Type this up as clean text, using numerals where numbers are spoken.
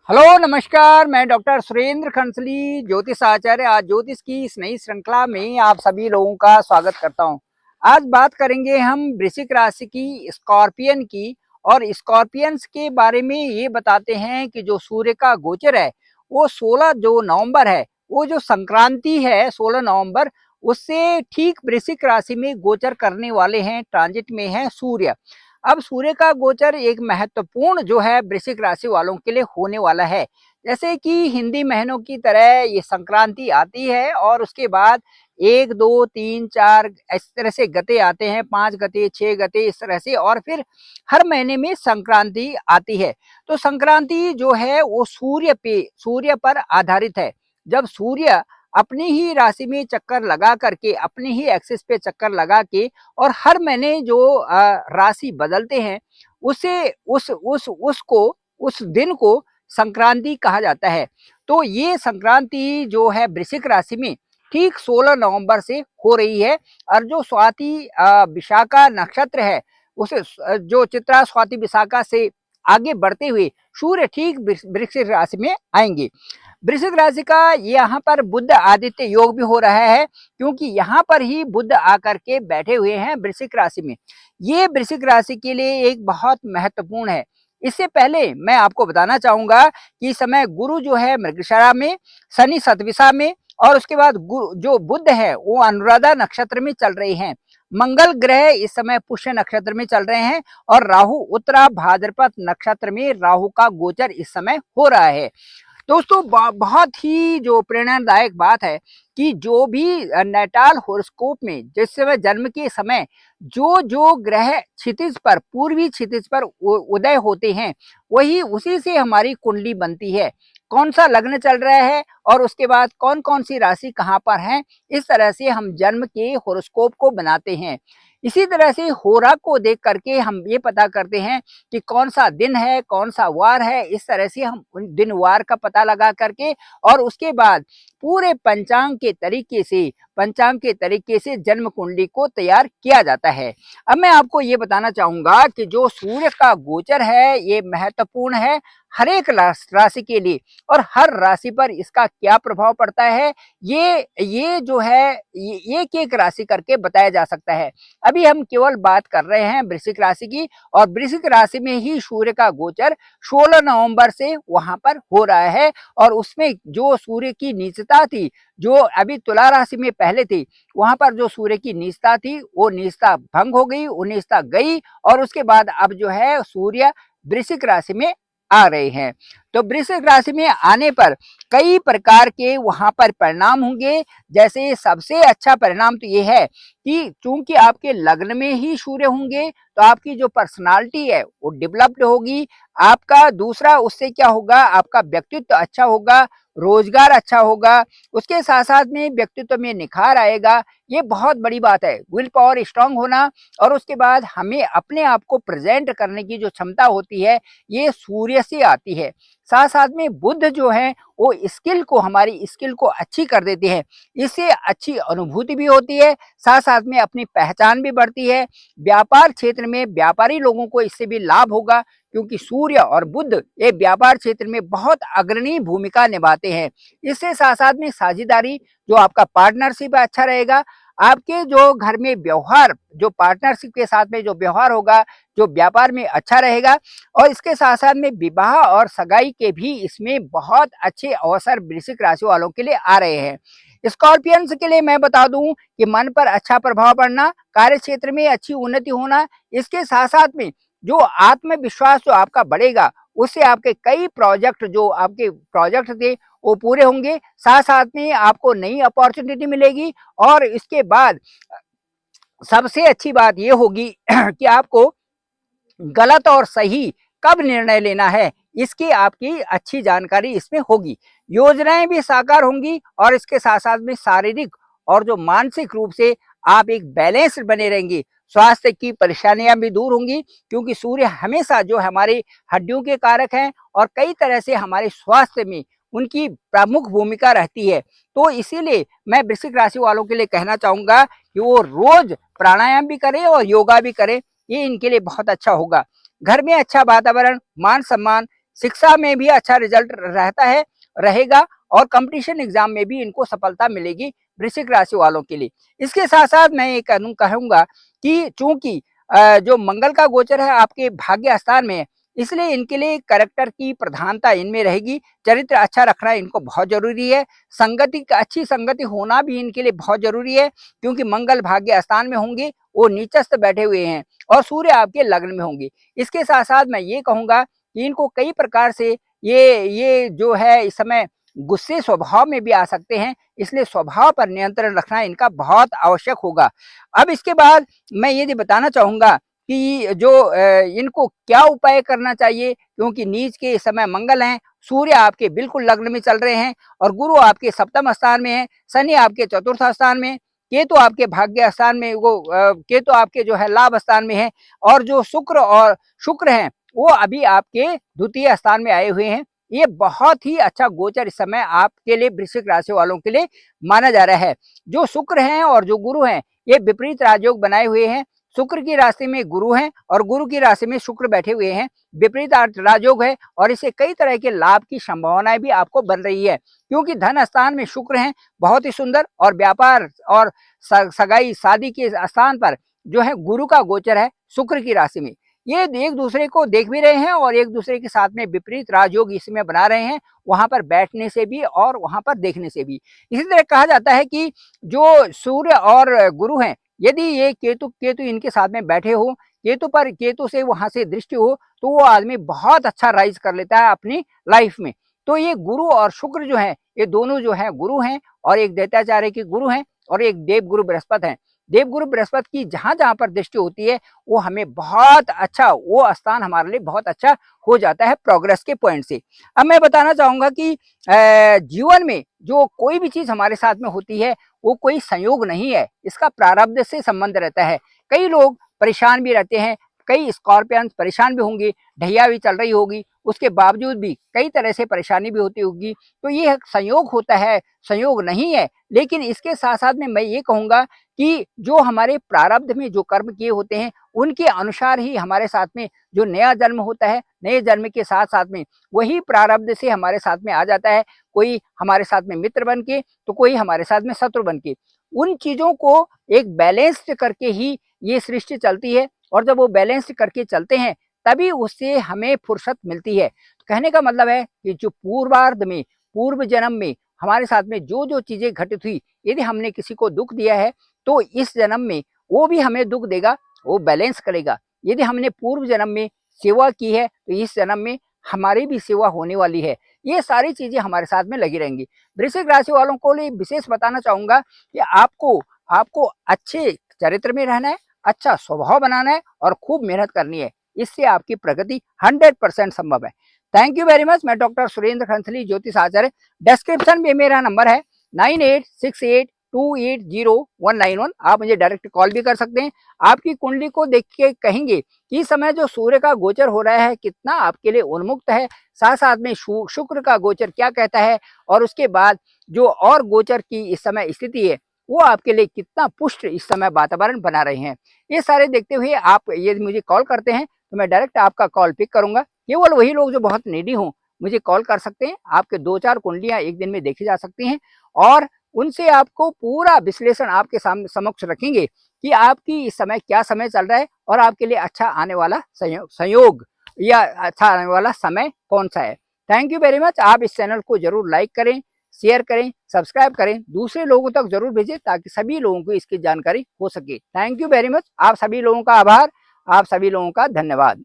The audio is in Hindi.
हेलो नमस्कार, मैं डॉक्टर सुरेंद्र खंसली ज्योतिष आचार्य आज ज्योतिष की इस नई श्रृंखला में आप सभी लोगों का स्वागत करता हूं। आज बात करेंगे हम वृश्चिक राशि की, स्कॉर्पियन की। और स्कॉर्पियंस के बारे में ये बताते हैं कि जो सूर्य का गोचर है वो 16 जो नवंबर है, वो जो संक्रांति है 16 नवंबर, उससे ठीक वृश्चिक राशि में गोचर करने वाले हैं। ट्रांजिट में है सूर्य। अब सूर्य का गोचर एक महत्वपूर्ण जो है वृश्चिक राशि वालों के लिए होने वाला है। जैसे कि हिंदी महीनों की तरह ये संक्रांति आती है और उसके बाद 1 2 3 4 इस तरह से गते आते हैं, 5 गते 6 गते इस तरह से, और फिर हर महीने में संक्रांति आती है। तो संक्रांति जो है वो सूर्य पर आधारित है। जब सूर्य अपनी ही राशि में चक्कर लगा करके, अपनी ही एक्सिस पे चक्कर लगा के, और हर महीने जो राशि बदलते हैं, उसे उस दिन को संक्रांति कहा जाता है। तो ये संक्रांति जो है वृश्चिक राशि में ठीक 16 नवंबर से हो रही है। और जो स्वाति विशाखा नक्षत्र है, उसे जो चित्रा स्वाति विशाखा से आगे बढ़ते हुए सूर्य ठीक वृश्चिक राशि में आएंगे। वृश्चिक राशि का यहाँ पर बुध आदित्य योग भी हो रहा है, क्योंकि यहाँ पर ही बुध आकर के बैठे हुए हैं वृश्चिक राशि में। ये वृश्चिक राशि के लिए एक बहुत महत्वपूर्ण है। इससे पहले मैं आपको बताना चाहूंगा कि इस समय गुरु जो है मृगशिरा में, शनि शतभिषा में, और उसके बाद जो बुध है वो अनुराधा नक्षत्र में चल रहे हैं। मंगल ग्रह इस समय पुष्य नक्षत्र में चल रहे हैं, और राहु उत्तरा भाद्रपद नक्षत्र में राहु का गोचर इस समय हो रहा है। दोस्तों बहुत ही जो प्रेरणादायक बात है कि जो भी नैटाल होरोस्कोप में जिस समय जन्म के समय जो जो ग्रह क्षितिज पर, पूर्वी क्षितिज पर उदय होते हैं, वही उसी से हमारी कुंडली बनती है। कौन सा लग्न चल रहा है और उसके बाद कौन कौन सी राशि कहाँ पर है, इस तरह से हम जन्म के होरोस्कोप को बनाते हैं। इसी तरह से होरा को देख करके हम ये पता करते हैं कि कौन सा दिन है, कौन सा वार है। इस तरह से हम उन दिन वार का पता लगा करके, और उसके बाद पूरे पंचांग के तरीके से जन्म कुंडली को तैयार किया जाता है। अब मैं आपको ये बताना चाहूंगा कि जो सूर्य का गोचर है ये महत्वपूर्ण है हर एक राशि के लिए, और हर राशि पर इसका क्या प्रभाव पड़ता है ये जो है ये एक एक राशि करके बताया जा सकता है। अभी हम केवल बात कर रहे हैं वृश्चिक राशि की, और वृश्चिक राशि में ही सूर्य का गोचर 16 नवंबर से वहां पर हो रहा है। और उसमें जो सूर्य की नीचता थी, जो अभी तुला राशि में पहले थी, वहां पर जो सूर्य की नीचता थी वो नीचता भंग हो गई, वो नीचता गई, और उसके बाद अब जो है सूर्य वृश्चिक राशि में आ रहे हैं। तो वृश्चिक राशि में आने पर कई प्रकार के वहां पर परिणाम होंगे। जैसे सबसे अच्छा परिणाम तो ये है कि चूंकि आपके लग्न में ही सूर्य होंगे, तो आपकी जो पर्सनालिटी है वो डेवलप्ड होगी। आपका दूसरा उससे क्या होगा, आपका व्यक्तित्व अच्छा होगा, रोजगार अच्छा होगा, उसके साथ साथ में व्यक्तित्व में निखार आएगा। ये बहुत बड़ी बात है, विल पावर स्ट्रांग होना। और उसके बाद हमें अपने आप को प्रेजेंट करने की जो क्षमता होती है, ये सूर्य से आती है। साथ साथ में बुध जो है वो हमारी स्किल को अच्छी कर देते हैं। इससे अच्छी अनुभूति भी होती है, साथ साथ में अपनी पहचान भी बढ़ती है। व्यापार क्षेत्र में व्यापारी लोगों को इससे भी लाभ होगा, क्योंकि सूर्य और बुध ये व्यापार क्षेत्र में बहुत अग्रणी भूमिका निभाते हैं। इससे साथ साथ में साझेदारी, जो आपका पार्टनरशिप अच्छा रहेगा। आपके जो घर में व्यवहार, जो पार्टनरशिप के साथ में जो व्यवहार होगा, जो व्यापार में अच्छा रहेगा। और इसके साथ साथ में विवाह और सगाई के भी इसमें बहुत अच्छे अवसर वृश्चिक राशि वालों के लिए आ रहे हैं। स्कॉर्पियंस के लिए मैं बता दूं कि मन पर अच्छा प्रभाव पड़ना, कार्य क्षेत्र में अच्छी उन्नति होना, इसके साथ साथ में जो आत्मविश्वास जो आपका बढ़ेगा, उससे आपके कई प्रोजेक्ट, जो आपके प्रोजेक्ट थे वो पूरे होंगे। साथ साथ में आपको नई अपॉर्चुनिटी मिलेगी। और इसके बाद सबसे अच्छी बात ये होगी कि आपको गलत और सही कब निर्णय लेना है, इसकी आपकी अच्छी जानकारी इसमें होगी। योजनाएं भी साकार होंगी, और इसके साथ साथ में शारीरिक और जो मानसिक रूप से आप एक बैलेंस बने रहेंगे। स्वास्थ्य की परेशानियां भी दूर होंगी, क्योंकि सूर्य हमेशा जो हमारी हड्डियों के कारक हैं, और कई तरह से हमारे स्वास्थ्य में उनकी प्रमुख भूमिका रहती है। तो इसीलिए मैं वृश्चिक राशि वालों के लिए कहना चाहूंगा कि वो रोज प्राणायाम भी करें और योगा भी करें। ये इनके लिए बहुत अच्छा होगा। घर में अच्छा वातावरण, मान सम्मान, शिक्षा में भी अच्छा रिजल्ट रहता है, रहेगा और कंपटीशन एग्जाम में भी इनको सफलता मिलेगी वृश्चिक राशि वालों के लिए। इसके साथ साथ मैं ये कहूंगा कि चूंकि जो मंगल का गोचर है आपके भाग्य स्थान में है, इसलिए इनके लिए कैरेक्टर की प्रधानता इनमें रहेगी। चरित्र अच्छा रखना इनको बहुत जरूरी है। संगति, अच्छी संगति होना भी इनके लिए बहुत जरूरी है, क्योंकि मंगल भाग्य स्थान में होंगे, वो नीचस्थ बैठे हुए हैं और सूर्य आपके लग्न में होंगे। इसके साथ साथ मैं ये कहूंगा कि इनको कई प्रकार से ये जो है इस समय गुस्से स्वभाव में भी आ सकते हैं, इसलिए स्वभाव पर नियंत्रण रखना इनका बहुत आवश्यक होगा। अब इसके बाद मैं ये बताना चाहूंगा कि जो इनको क्या उपाय करना चाहिए, क्योंकि नीच के इस समय मंगल हैं, सूर्य आपके बिल्कुल लग्न में चल रहे हैं और गुरु आपके सप्तम स्थान में है, शनि आपके चतुर्थ स्थान में, केतु आपके भाग्य स्थान में, वो केतु आपके जो है लाभ स्थान में है, और जो शुक्र हैं वो अभी आपके द्वितीय स्थान में आए हुए हैं। ये बहुत ही अच्छा गोचर इस समय आपके लिए वृश्चिक राशि वालों के लिए माना जा रहा है। जो शुक्र हैं और जो गुरु हैं ये विपरीत राजयोग बनाए हुए हैं। शुक्र की राशि में गुरु हैं और गुरु की राशि में शुक्र बैठे हुए हैं, विपरीत राजयोग है और इससे कई तरह के लाभ की संभावनाएं भी आपको बन रही है, क्योंकि धन स्थान में शुक्र हैं बहुत ही सुंदर, और व्यापार और सगाई शादी के स्थान पर जो है गुरु का गोचर है शुक्र की राशि में। ये एक दूसरे को देख भी रहे हैं और एक दूसरे के साथ में विपरीत राजयोग इसमें बना रहे हैं, वहां पर बैठने से भी और वहां पर देखने से भी। इसी तरह कहा जाता है कि जो सूर्य और गुरु हैं, यदि ये केतु केतु इनके साथ में बैठे हो, केतु से वहां से दृष्टि हो, तो वो आदमी बहुत अच्छा राइज कर लेता है अपनी लाइफ में। तो ये गुरु और शुक्र जो है, ये दोनों जो है गुरु हैं, और एक दैत्याचार्य के गुरु हैं और एक देव गुरु बृहस्पति हैं। देवगुरु बृहस्पति की जहां जहां पर दृष्टि होती है वो हमें बहुत अच्छा, वो स्थान हमारे लिए बहुत अच्छा हो जाता है प्रोग्रेस के पॉइंट से। अब मैं बताना चाहूंगा कि जीवन में जो कोई भी चीज हमारे साथ में होती है वो कोई संयोग नहीं है, इसका प्रारब्ध से संबंध रहता है। कई लोग परेशान भी रहते हैं, कई स्कॉर्पियंस परेशान भी होंगे, ढैया भी चल रही होगी, उसके बावजूद भी कई तरह से परेशानी भी होती होगी। तो ये संयोग होता है, संयोग नहीं है। लेकिन इसके साथ साथ में मैं ये कहूंगा कि जो हमारे प्रारब्ध में जो कर्म किए होते हैं उनके अनुसार ही हमारे साथ में जो नया जन्म होता है, नए जन्म के साथ साथ में वही प्रारब्ध से हमारे साथ में आ जाता है। कोई हमारे साथ में मित्र बन के, तो कोई हमारे साथ में शत्रु बन के। उन चीजों को एक बैलेंस करके ही ये सृष्टि चलती है, और जब वो बैलेंस करके चलते हैं तभी उससे हमें फुर्सत मिलती है। तो कहने का मतलब है कि जो पूर्वार्ध में, पूर्व जन्म में हमारे साथ में जो जो चीजें घटित हुई, यदि हमने किसी को दुख दिया है तो इस जन्म में वो भी हमें दुख देगा, वो बैलेंस करेगा। यदि हमने पूर्व जन्म में सेवा की है तो इस जन्म में हमारी भी सेवा होने वाली है। ये सारी चीजें हमारे साथ में लगी रहेंगी। वृश्चिक राशि वालों को लिए विशेष बताना चाहूंगा कि आपको आपको अच्छे चरित्र में रहना है, अच्छा स्वभाव बनाना है और खूब मेहनत करनी है। इससे आपकी प्रगति 100% संभव है। Thank you very much. मैं डॉक्टर सुरेंद्र खंसली, ज्योतिष आचार्य। डिस्क्रिप्शन में मेरा नंबर है 9868280191। आप मुझे डायरेक्ट कॉल भी कर सकते हैं। आपकी कुंडली को देख के कहेंगे कि इस समय जो सूर्य का गोचर हो रहा है कितना आपके लिए उन्मुक्त है, साथ साथ में शुक्र का गोचर क्या कहता है, और उसके बाद जो और गोचर की इस समय स्थिति है वो आपके लिए कितना पुष्ट इस समय वातावरण बना रहे हैं। ये सारे देखते हुए आप यदि मुझे कॉल करते हैं तो मैं डायरेक्ट आपका कॉल पिक करूंगा। केवल वही लोग जो बहुत नीडी हों मुझे कॉल कर सकते हैं। आपके 2-4 कुंडलियां एक दिन में देखी जा सकती हैं और उनसे आपको पूरा विश्लेषण आपके समक्ष रखेंगे कि आपकी इस समय क्या समय चल रहा है और आपके लिए अच्छा आने वाला संयोग या अच्छा आने वाला समय कौन सा है। Thank you very much. आप इस चैनल को जरूर लाइक करें, शेयर करें, सब्सक्राइब करें, दूसरे लोगों तक जरूर भेजें ताकि सभी लोगों को इसकी जानकारी हो सके। Thank you very much. आप सभी लोगों का आभार, आप सभी लोगों का धन्यवाद।